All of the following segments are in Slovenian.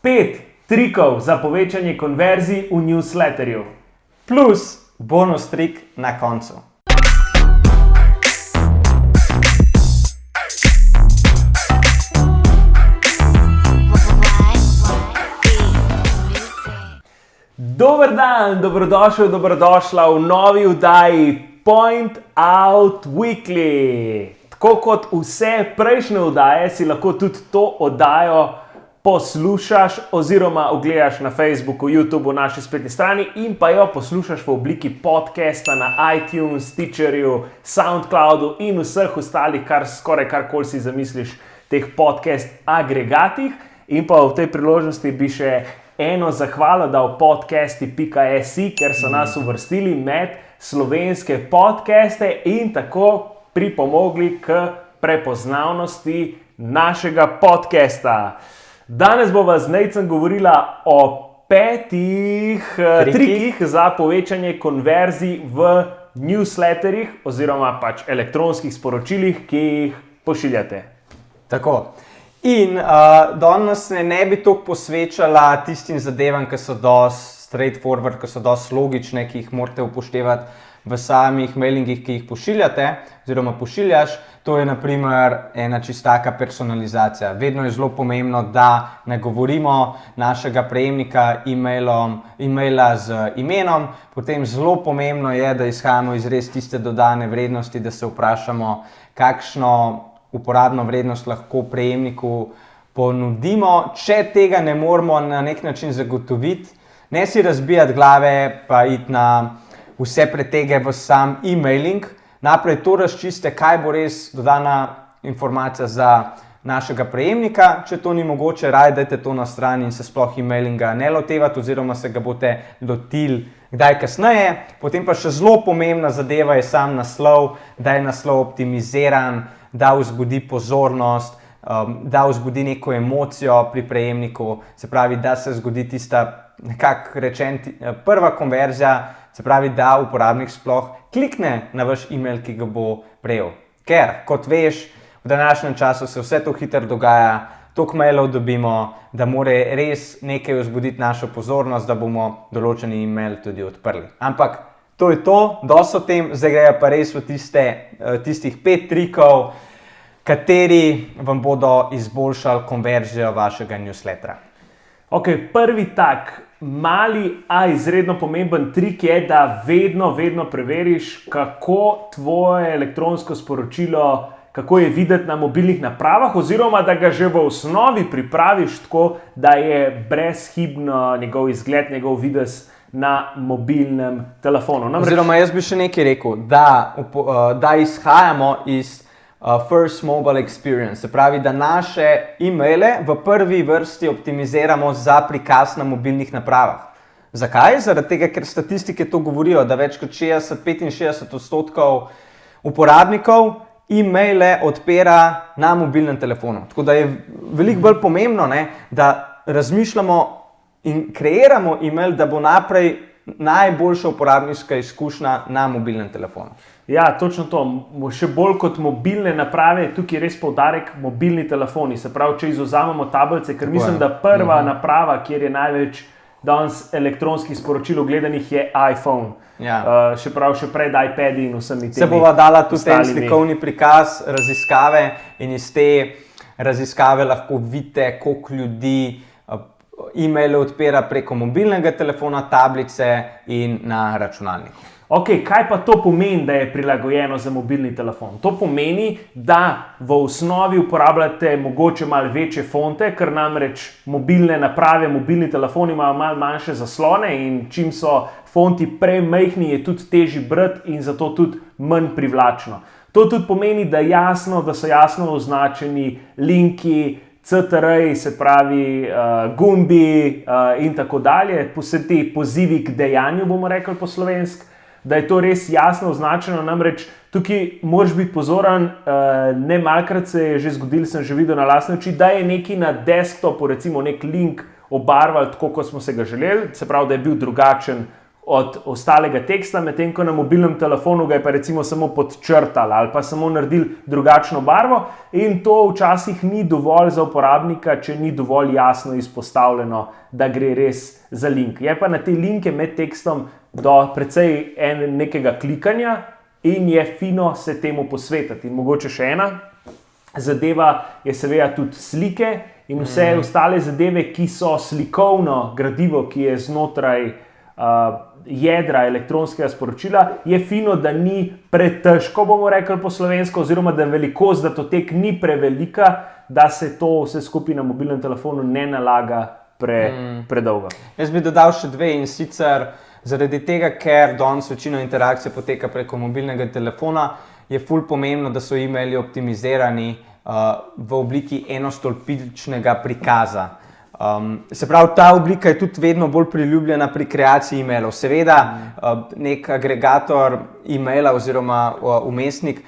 5 trikov za povečanje konverzij v newsletterju. Plus bonus trik na koncu. Dober dan, dobrodošla v novi oddaji Point Out Weekly. Tako kot vse prejšnje oddaje si lahko tudi to oddajo poslušaš oziroma ogledaš na Facebooku, YouTubeu, naši spletni strani in pa jo poslušaš v obliki podcasta na iTunes, Stitcherju, Soundcloudu in vseh ostalih, skoraj karkoli si zamisliš, teh podcast agregatih. In pa v tej priložnosti bi še eno zahvalo dal podcasti.si, ker so nas uvrstili med slovenske podcaste in tako pripomogli k prepoznavnosti našega podcasta. Danes bova z Nejcem govorila o 5 trikih za povečanje konverzij v newsletterjih oziroma pač elektronskih sporočilih, ki jih pošiljate. Tako. In danes ne bi toliko posvečala tistim zadevam, ki so dosti straightforward, ki so dosti logične, ki jih morate upoštevati v samih mailingih, ki jih pošiljate oziroma pošiljaš. To je na primer ena čistaka personalizacija. Vedno je zelo pomembno, da ne govorimo našega prejemnika e-maila z imenom. Potem zelo pomembno je, da izhajamo iz res tiste dodane vrednosti, da se vprašamo, kakšno uporabno vrednost lahko prejemniku ponudimo. Če tega ne moremo na nek način zagotoviti, ne si razbijati glave pa iti na vse pretege v sam e-mailing. Najprej to razčiste, kaj bo res dodana informacija za našega prejemnika. Če to ni mogoče, dajte to na stran in se sploh e-mailinga ne lotevati oziroma se ga boste lotili kdaj kasneje. Potem pa še zelo pomembna zadeva je sam naslov, da je naslov optimiziran, da vzbudi pozornost, da vzbudi neko emocijo pri prejemniku, se pravi, da se zgodi tista nekako prva konverzija, se pravi, da uporabnik sploh klikne na vaš e-mail, ki ga bo prejel. Ker, kot veš, v današnjem času se vse to hitro dogaja, toliko mailov dobimo, da mora res nekaj vzbuditi našo pozornost, da bomo določeni e-mail tudi odprli. Ampak to je to, dosti o tem, zdaj grejo pa res v tistih 5 trikov, kateri vam bodo izboljšali konverzijo vašega newslettera. Ok, prvi tak mali, a izredno pomemben trik je, da vedno preveriš, kako tvoje elektronsko sporočilo, kako je videti na mobilnih napravah, oziroma da ga že v osnovi pripraviš tako, da je brezhibno njegov izgled, njegov videz na mobilnem telefonu. Oziroma jaz bi še nekaj rekel, da izhajamo iz first mobile experience, se pravi, da naše e-maile v prvi vrsti optimiziramo za prikaz na mobilnih napravah. Zakaj? Zaradi tega, ker statistike to govorijo, da več kot 65% uporabnikov e-maile odpira na mobilnem telefonu. Tako da je veliko bolj pomembno, da razmišljamo in kreiramo e-mail, da bo naprej najboljša uporabniška izkušnja na mobilnem telefonu. Ja, točno to. Še bolj kot mobilne naprave, tukaj je res poudarek mobilni telefoni. Se pravi, če izvzamemo tablice, ker mislim, da prva naprava, kjer je največ danes elektronskih sporočil gledanih, je iPhone. Ja. Še pred iPadi in vsemi temi. Se bova dala tudi en slikovni prikaz raziskave in iz te raziskave lahko vidite, koliko ljudi e-maile odpira preko mobilnega telefona, tablice in na računalniku. Ok, kaj pa to pomeni, da je prilagojeno za mobilni telefon? To pomeni, da v osnovi uporabljate mogoče malo večje fonte, ker namreč mobilne naprave, mobilni telefoni imajo malo manjše zaslone in čim so fonti premajhni, je tudi težji brati in zato tudi manj privlačno. To tudi pomeni, da so jasno označeni linki, CTR, se pravi gumbi in tako dalje, vse te pozivi k dejanju, bomo rekli po slovensko, da je to res jasno označeno, namreč tukaj moraš biti pozoren, ne malkrat se je že zgodilo, sem že videl na lastne oči, da je neki na desktopu, recimo nek link obarval tako, kot smo se ga želeli, se pravi, da je bil drugačen od ostalega teksta, medtem ko na mobilnem telefonu ga je pa recimo samo podčrtali ali pa samo naredili drugačno barvo, in to včasih ni dovolj za uporabnika, če ni dovolj jasno izpostavljeno, da gre res za link. Je pa na te linke med tekstom do precej nekega klikanja in je fino se temu posvetiti. In mogoče še ena zadeva je seveda tudi slike in vse ostale zadeve, ki so slikovno gradivo, ki je znotraj jedra elektronskega sporočila, je fino, da ni pretežko, bomo rekli po slovensko, oziroma da velikost datotek ni prevelika, da se to vse skupaj na mobilnem telefonu ne nalaga predolgo. Jaz bi dodal še dve, in sicer zaradi tega, ker danes večino interakcije poteka preko mobilnega telefona, je ful pomembno, da so e-maili optimizirani v obliki enostolpičnega prikaza. Se pravi, ta oblika je tudi vedno bolj priljubljena pri kreaciji e-mailov. Seveda, nek agregator e-maila oziroma vmesnik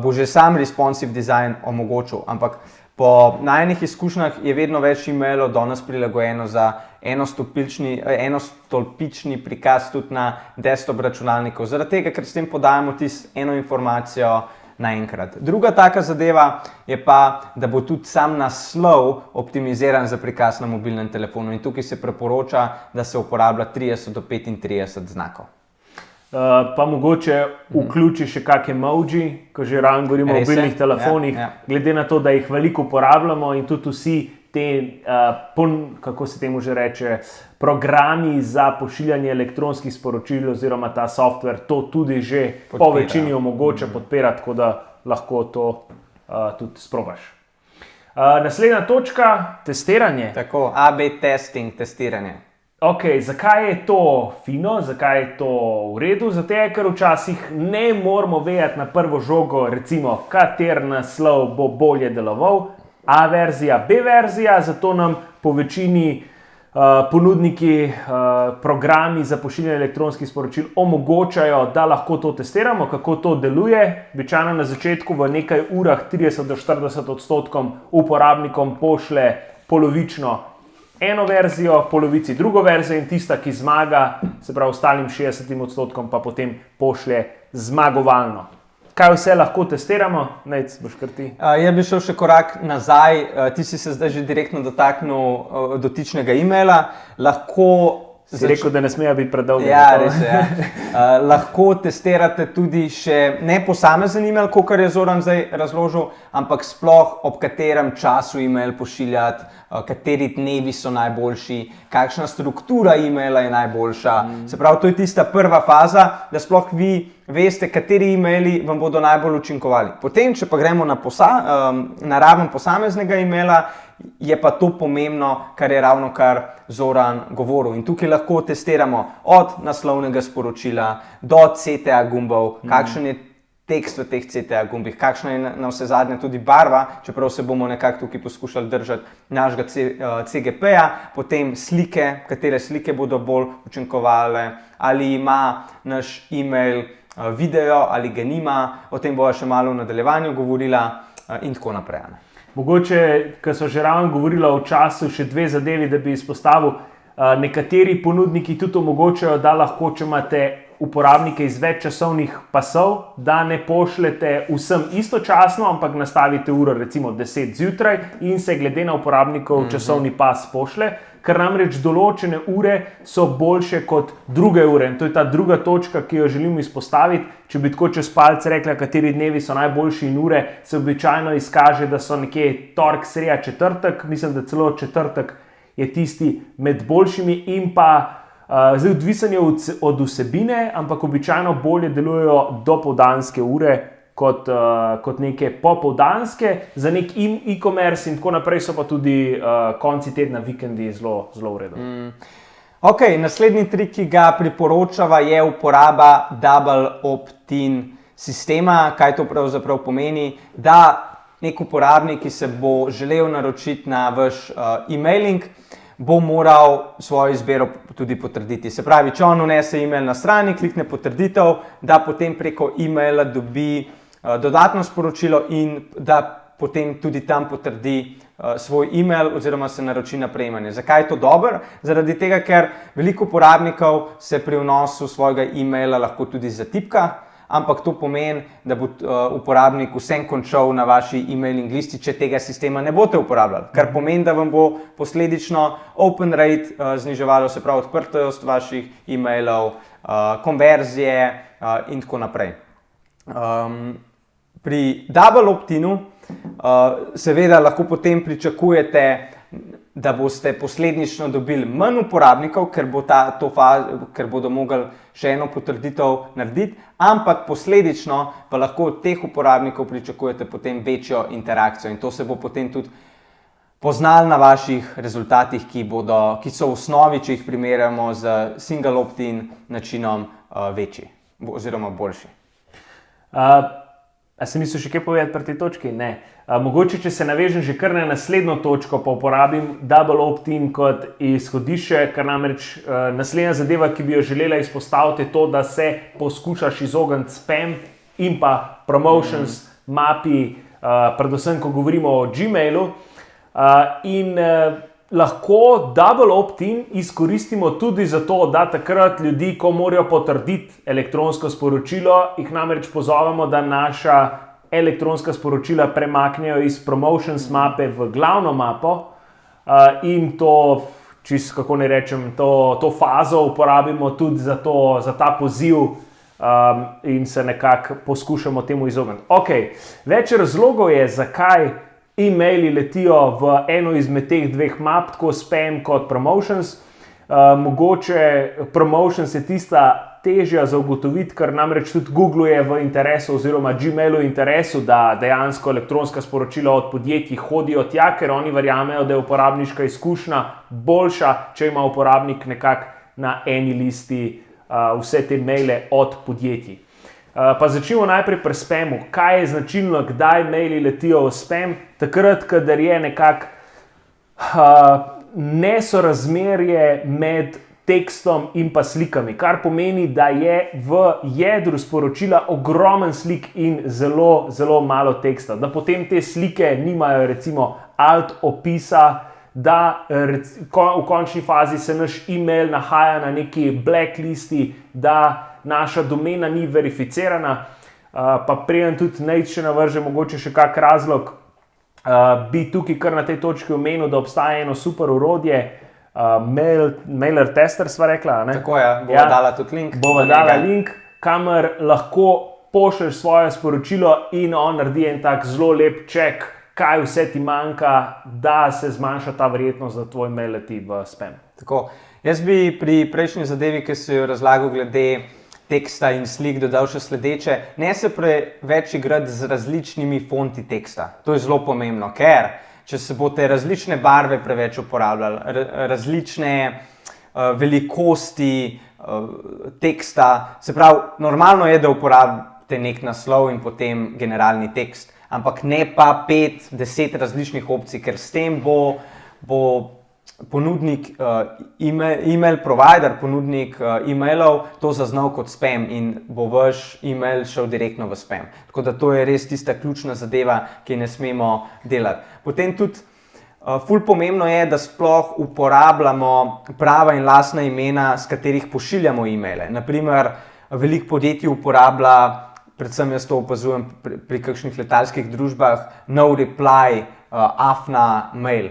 bo že sam responsive design omogočil, ampak po najinih izkušnjah je vedno več e-mailov danes prilagojeno za enostolpični prikaz tudi na desktop računalnikov. Zaradi tega, ker s tem podajamo eno informacijo naenkrat. Druga taka zadeva je pa, da bo tudi sam naslov optimiziran za prikaz na mobilnem telefonu, in tukaj se priporoča, da se uporablja 30 do 35 znakov. Pa mogoče vključi še kak emoji, ko že ravno govorimo o mobilnih telefonih, glede na to, da jih veliko uporabljamo in tudi vsi te, kako se temu že reče, programi za pošiljanje elektronskih sporočil oziroma ta software to tudi že po večini omogoča, podpira, tako da lahko to tudi sprobaš. Naslednja točka, testiranje. Tako, AB testing, testiranje. Ok, zakaj je to fino, zakaj je to v redu? Zato, ker včasih ne moramo vedeti na prvo žogo, recimo, kater naslov bo bolje deloval, A verzija, B verzija, zato nam po večini ponudniki, programi za pošiljanje elektronskih sporočil omogočajo, da lahko to testiramo, kako to deluje. Običajno na začetku v nekaj urah 30 do 40% uporabnikom pošle polovično eno verzijo, polovici drugo verzijo, in tista, ki zmaga, se pravi ostalim 60% pa potem pošlje zmagovalno. Kaj vse lahko testiramo? Nejc, boš kar ti. Jaz bi šel še korak nazaj. Ti si se zdaj že direktno dotaknil dotičnega e-maila. Lahko... Si rekel, da ne smejo biti predolgo. Ja, res je. Lahko testirate tudi še ne posamezen e-mail, kakor je Zoran zdaj razložil, ampak sploh ob katerem času e-mail pošiljati, kateri dnevi so najboljši, kakšna struktura e-maila je najboljša. Se pravi, to je tista prva faza, da sploh vi veste, kateri e-maili vam bodo najbolj učinkovali. Potem, če pa gremo na raven posameznega e-maila, je pa to pomembno, kar je ravnokar Zoran govoril. In tukaj lahko testiramo od naslovnega sporočila do CTA gumbov, kakšen je tekst v teh CTA gumbih, kakšna je na vse zadnje tudi barva, čeprav se bomo nekako tukaj poskušali držati našega CGP-ja, potem slike, katere slike bodo bolj učinkovale, ali ima naš e-mail video ali ga nima, o tem bova še malo v nadaljevanju govorila in tako naprej. Mogoče, ko so že ravno govorila o času, še dve zadevi, da bi izpostavil. Nekateri ponudniki tudi omogočajo, da lahko, če imate uporabnike iz več časovnih pasov, da ne pošljete vsem istočasno, ampak nastavite uro recimo 10 zjutraj in se glede na uporabnikov časovni pas pošle, ker namreč določene ure so boljše kot druge ure. In to je ta druga točka, ki jo želim izpostaviti. Če bi tako čez palce rekla, kateri dnevi so najboljši in ure, se običajno izkaže, da so nekje torek, sreda, četrtek, mislim, da celo četrtek je tisti med boljšimi, in pa zdaj odvisen je od vsebine, ampak običajno bolje delujejo dopoldanske ure kot neke popoldanske, za nek e-commerce in tako naprej so pa tudi konci tedna, vikendi zelo v redu. Ok, naslednji trik, ki ga priporočava, je uporaba double opt-in sistema. Kaj to pravzaprav pomeni? Da nek uporabnik, ki se bo želel naročiti na vaš e-mailing, bo moral svojo izbiro tudi potrditi. Se pravi, če on vnese e-mail na strani, klikne potrditev, da potem preko e-maila dobi dodatno sporočilo in da potem tudi tam potrdi svoj e-mail oziroma se naroči na prejemanje. Zakaj je to dobro? Zaradi tega, ker veliko uporabnikov se pri vnosu svojega e-maila lahko tudi zatipka, ampak to pomeni, da bo uporabnik vsem končal na vaši e-mailing listi, če tega sistema ne boste uporabljali. Kar pomeni, da vam bo posledično open rate zniževalo, se pravi odprtost vaših e-mailov, konverzije in tako naprej. Pri double opt-inu seveda lahko potem pričakujete, da boste posledično dobili manj uporabnikov, ker bodo mogli še eno potrditev narediti, ampak posledično pa lahko od teh uporabnikov pričakujete potem večjo interakcijo in to se bo potem tudi poznali na vaših rezultatih, ki so v osnovi, če jih primerjamo z single opt-in načinom, večji oziroma boljši. A se misliš še kaj povedati pri tej točki? Ne. Mogoče, če se navežem že kar na naslednjo točko, pa uporabim double opt-in kot izhodišče, ker namreč naslednja zadeva, ki bi jo želela izpostaviti, je to, da se poskušaš izogniti spam in pa promotions mapi, predvsem, ko govorimo o Gmailu. Lahko double opt-in izkoristimo tudi zato, da takrat ljudi, ko morajo potrditi elektronsko sporočilo, jih namreč pozovemo, da naša elektronska sporočila premaknejo iz promotions mape v glavno mapo in to, čisto kako ne rečem, to fazo uporabimo tudi za ta poziv in se nekako poskušamo temu izogniti. Več razlogov je, zakaj e-maili letijo v eno izmed teh dveh map, tako spam kot promotions. Mogoče promotions je tista težja za ugotoviti, ker namreč tudi Google je v interesu oziroma Gmailu interesu, da dejansko elektronska sporočila od podjetij hodijo tja, ker oni verjamejo, da je uporabniška izkušnja boljša, če ima uporabnik nekako na eni listi vse te maile od podjetij. Pa začnimo najprej pri spamu. Kaj je značilno, kdaj maili letijo v spam? Takrat, kadar je nekako nesorazmerje med tekstom in pa slikami, kar pomeni, da je v jedru sporočila ogromen slik in zelo, zelo malo teksta. Da potem te slike nimajo recimo alt opisa, da v končni fazi se naš e-mail nahaja na neki blacklisti, da naša domena ni verificirana, pa preden tudi Nate še navrže mogoče še kak razlog, bi tukaj kar na tej točki omenil, da obstaja eno super orodje, Mailer Tester sva rekla, ne? Tako je, bova dala tudi link. Bova dala link, kamor lahko pošlješ svoje sporočilo in on naredi en tak zelo lep check, kaj vse ti manjka, da se zmanjša ta verjetnost, da tvoj mail leti v spam. Tako, jaz bi pri prejšnji zadevi, ki si jo razlagal glede teksta in slik, dodal še sledeče. Ne se preveč igrati z različnimi fonti teksta. To je zelo pomembno, ker če se boste različne barve preveč uporabljali, različne velikosti teksta, se pravi, normalno je, da uporabite nek naslov in potem generalni tekst, ampak ne pa 5-10 različnih opcij, ker s tem bo ponudnik, email provider, ponudnik e-mailov to zaznal kot spam in bo vaš e-mail šel direktno v spam. Tako da to je res tista ključna zadeva, ki ne smemo delati. Potem tudi ful pomembno je, da sploh uporabljamo prava in lastna imena, s katerih pošiljamo e-maile. Naprimer, veliko podjetij uporablja, predvsem jaz to opazujem pri kakšnih letalskih družbah, no reply, afna mail.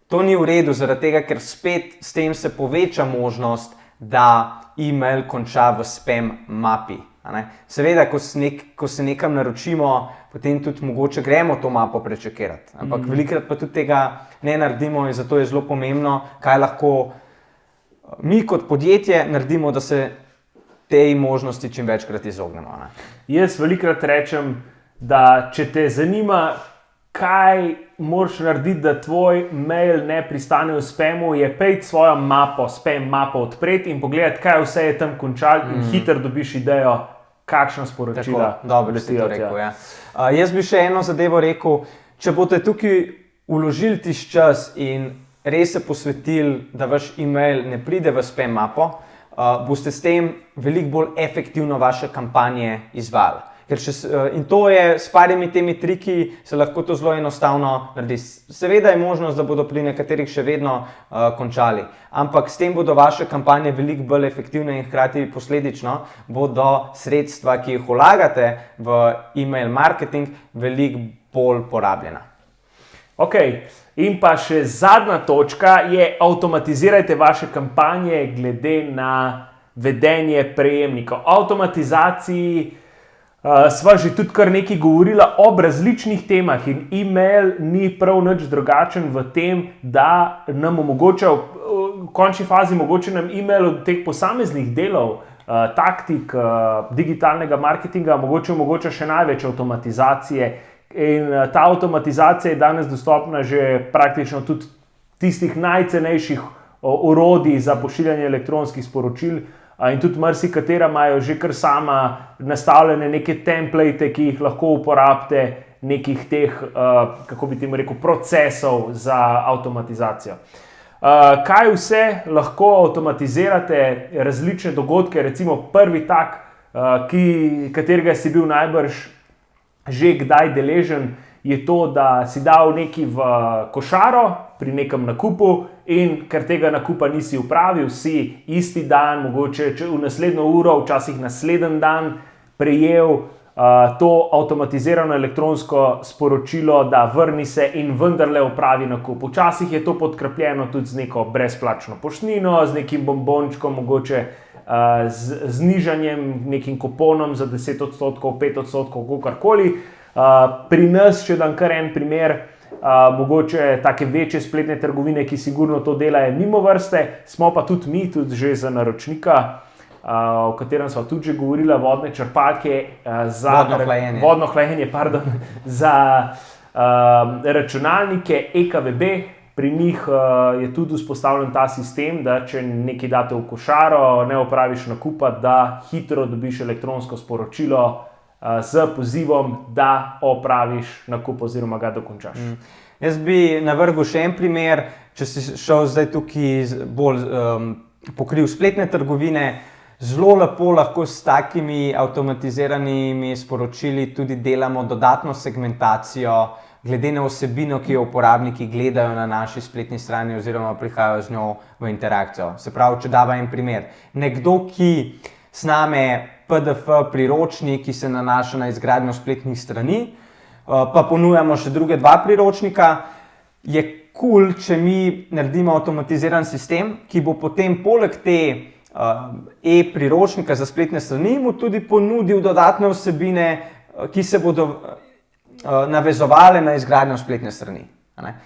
To ni v redu, zaradi tega, ker spet s tem se poveča možnost, da e-mail konča v spam mapi. Seveda, ko se nekam naročimo, potem tudi mogoče gremo to mapo prečekirati. Ampak velikokrat pa tudi tega ne naredimo in zato je zelo pomembno, kaj lahko mi kot podjetje naredimo, da se tej možnosti čim večkrat izognemo. Jaz velikokrat rečem, da če te zanima, kaj moraš narediti, da tvoj mail ne pristane v spamu, je pejti svojo mapo, spam mapo odpreti in pogledati, kaj vse je tam končal in hitro dobiš idejo, kakšna sporočila. Dobro si to rekel, ja. Jaz bi še eno zadevo rekel, če boste tukaj vložili tisti čas in res se posvetili, da vaš e-mail ne pride v spam mapo, boste s tem veliko bolj efektivno vaše kampanje izvali. In to je s parimi temi triki, se lahko to zelo enostavno naredi. Seveda je možnost, da bodo pri nekaterih še vedno končali, ampak s tem bodo vaše kampanje veliko bolj efektivne in hkrati posledično bodo sredstva, ki jih vlagate v email marketing, veliko bolj porabljena. Ok, in pa še zadnja točka je avtomatizirajte vaše kampanje glede na vedenje prejemnikov. O avtomatizaciji sva že tudi kar nekaj govorila ob različnih temah in email ni prav nič drugačen v tem, da nam omogoča, v končni fazi mogoče nam email od teh posameznih delov, taktik, digitalnega marketinga omogoča še največ avtomatizacije in ta avtomatizacija je danes dostopna že praktično tudi tistih najcenejših orodij za pošiljanje elektronskih sporočil. In tudi marsikatera imajo že kar sama nastavljene neke template, ki jih lahko uporabite, nekih teh, kako bi temu rekel, procesov za avtomatizacijo. Kaj vse lahko avtomatizirate, različne dogodke, recimo prvi tak, katerega si bil najbrž že kdaj deležen, je to, da si dal nekaj v košaro pri nekem nakupu in ker tega nakupa nisi opravil, si isti dan, mogoče v naslednjo uro, včasih naslednji dan prejel to avtomatizirano elektronsko sporočilo, da vrni se in vendarle opravi nakup. Včasih je to podkrepljeno tudi z neko brezplačno poštnino, z nekim bombončkom, mogoče z znižanjem, nekim kuponom za 10%, 5%, kakorkoli. Pri nas, če dam kar en primer, mogoče take večje spletne trgovine, ki sigurno to delajo mimo vrste, smo pa tudi mi, tudi že za naročnika, o katerem sva tudi že govorila, vodne črpalke za vodno hlajenje, za računalnike EKVB. Pri njih je tudi vzpostavljen ta sistem, da če nekaj date v košaro, ne opraviš nakupa, da hitro dobiš elektronsko sporočilo z pozivom, da opraviš nakup oziroma ga dokončaš. Jaz bi navrgel še en primer, če si šel zdaj tukaj bolj pokril spletne trgovine, zelo lepo lahko s takimi avtomatiziranimi sporočili tudi delamo dodatno segmentacijo, glede na vsebino, ki jo uporabniki gledajo na naši spletni strani oziroma prihajajo z njo v interakcijo. Se pravi, če dava en primer. Nekdo, ki sname PDF priročnik, ki se nanaša na izgradnjo spletnih strani, pa ponujamo še druge dva priročnika, je cool, če mi naredimo avtomatiziran sistem, ki bo potem poleg te e-priročnika za spletne strani mu tudi ponudil dodatne vsebine, ki se bodo navezovale na izgradnjo spletne strani.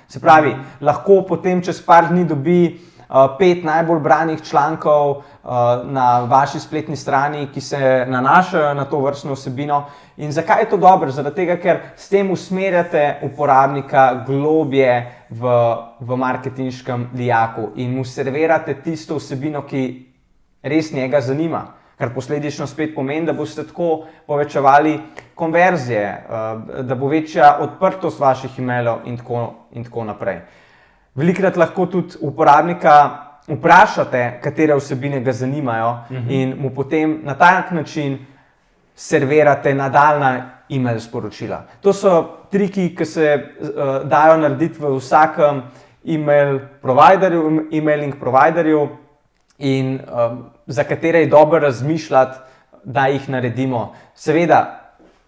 Se pravi, lahko potem čez par dni dobi 5 najbolj branih člankov na vaši spletni strani, ki se nanašajo na to vrstno vsebino. In zakaj je to dobro? Zaradi tega, ker s tem usmerjate uporabnika globje v marketinškem lijaku in mu servirate tisto vsebino, ki res njega zanima. Kar posledično spet pomeni, da boste tako povečevali konverzije, da bo večja odprtost vaših e-mailov in tako naprej. Velikokrat lahko tudi uporabnika vprašate, katere vsebine ga zanimajo in mu potem na tak način servirate nadaljnja e-mail sporočila. To so triki, ki se dajo narediti v vsakem e-mailing providerju in za katere je dobro razmišljati, da jih naredimo. Seveda,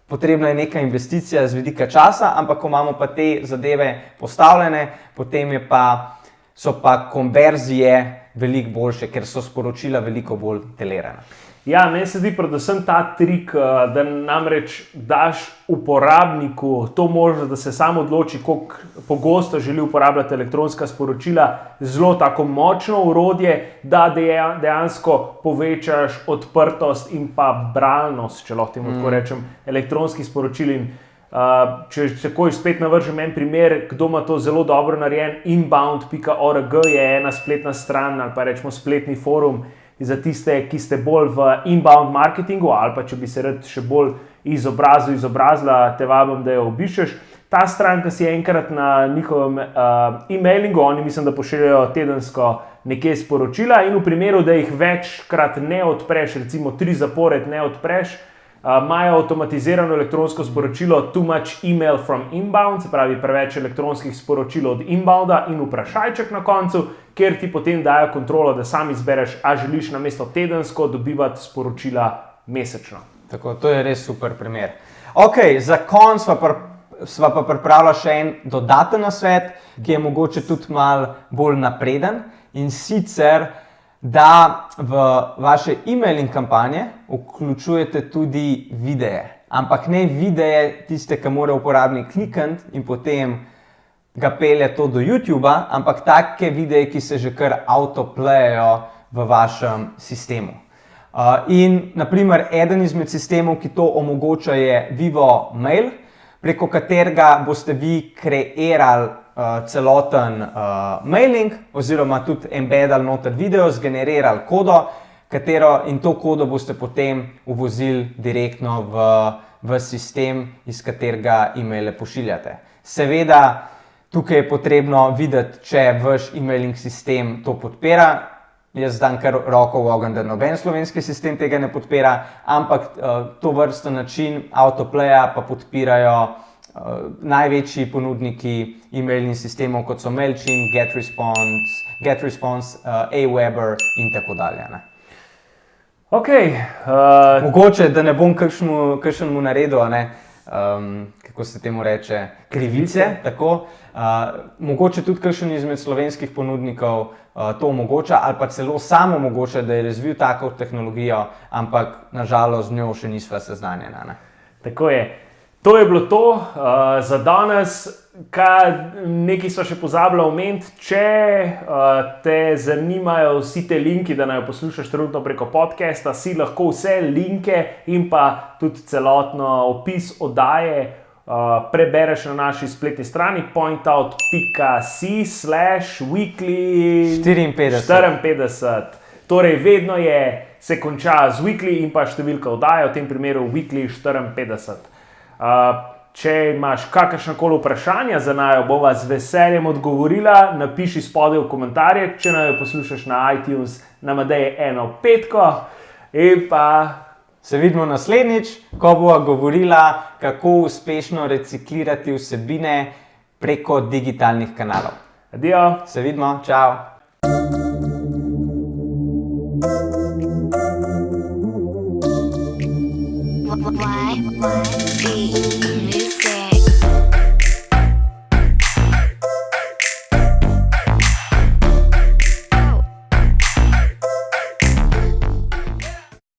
potrebna je neka investicija z vidika časa, ampak ko imamo pa te zadeve postavljene, potem so pa konverzije veliko boljše, ker so sporočila veliko bolj telirana. Ja, meni se zdi predvsem ta trik, da namreč daš uporabniku to možnost, da se sam odloči, koliko pogosto želi uporabljati elektronska sporočila, zelo tako močno orodje, da dejansko povečaš odprtost in pa bralnost, če lahko temu tako rečem, elektronskih sporočil. Če takoj spet navržem en primer, kdo ima to zelo dobro narejen, inbound.org je ena spletna stran ali pa rečemo spletni forum za tiste, ki ste bolj v inbound marketingu ali pa če bi se rad še bolj izobrazila, te vabim, da jo obiščeš. Ta stranka si je enkrat na njihovem e-mailingu, oni mislim, da pošiljajo tedensko nekaj sporočila in v primeru, da jih večkrat ne odpreš, recimo 3 zapored ne odpreš, imajo avtomatizirano elektronsko sporočilo too much email from inbound, se pravi preveč elektronskih sporočil od inbounda in vprašajček na koncu, kjer ti potem dajo kontrolo, da sam izbereš, a želiš namesto tedensko dobivati sporočila mesečno. Tako, to je res super primer. Ok, za konec sva pa pripravila še en dodaten nasvet, ki je mogoče tudi malo bolj napreden, in sicer, da v vaše e-mailing kampanje vključujete tudi videe. Ampak ne videe tiste, ki mora uporabnik klikniti in potem ga pelje to do YouTubea, ampak take videe, ki se že kar autoplayajo v vašem sistemu. In naprimer, eden izmed sistemov, ki to omogoča, je Vivo Mail, preko katerega boste vi kreirali celoten mailing oziroma tudi embedali noter video, zgenerirali kodo, in to kodo boste potem uvozili direktno v sistem, iz katerega e-maile pošiljate. Seveda, tukaj je potrebno videti, če vaš e-mailing sistem to podpira. Jaz dam kar roko v ogenj, da noben slovenski sistem tega ne podpira, ampak to vrsten način autoplaya pa podpirajo največji ponudniki e-mailnih sistemov, kot so Mailchimp, GetResponse, Aweber in tako dalje. Mogoče, da ne bom kakšnemu naredil, kako se temu reče, krivice, tako. Mogoče tudi kakšen izmed slovenskih ponudnikov to omogoča ali pa celo samo omogoča, da je razvil tako tehnologijo, ampak nažalost z njo še nisva seznanjena. Tako je. To je bilo to za danes. Nekaj sva še pozabila omeniti. Če te zanimajo vsi te linki, da naj poslušaš trenutno preko podcasta, si lahko vse linke in pa tudi celotno opis oddaje prebereš na naši spletni strani pointout.si/weekly54. Torej, vedno se konča z weekly in pa številka oddaje, v tem primeru weekly 54. Če imaš kakršnakoli vprašanja za naju, bova z veseljem odgovorila. Napiši spodaj v komentarje, če naju poslušaš na iTunes, nam daj eno petko in pa se vidimo naslednjič, ko bova govorila, kako uspešno reciklirati vsebine preko digitalnih kanalov. Adijo. Se vidimo, čau. Why?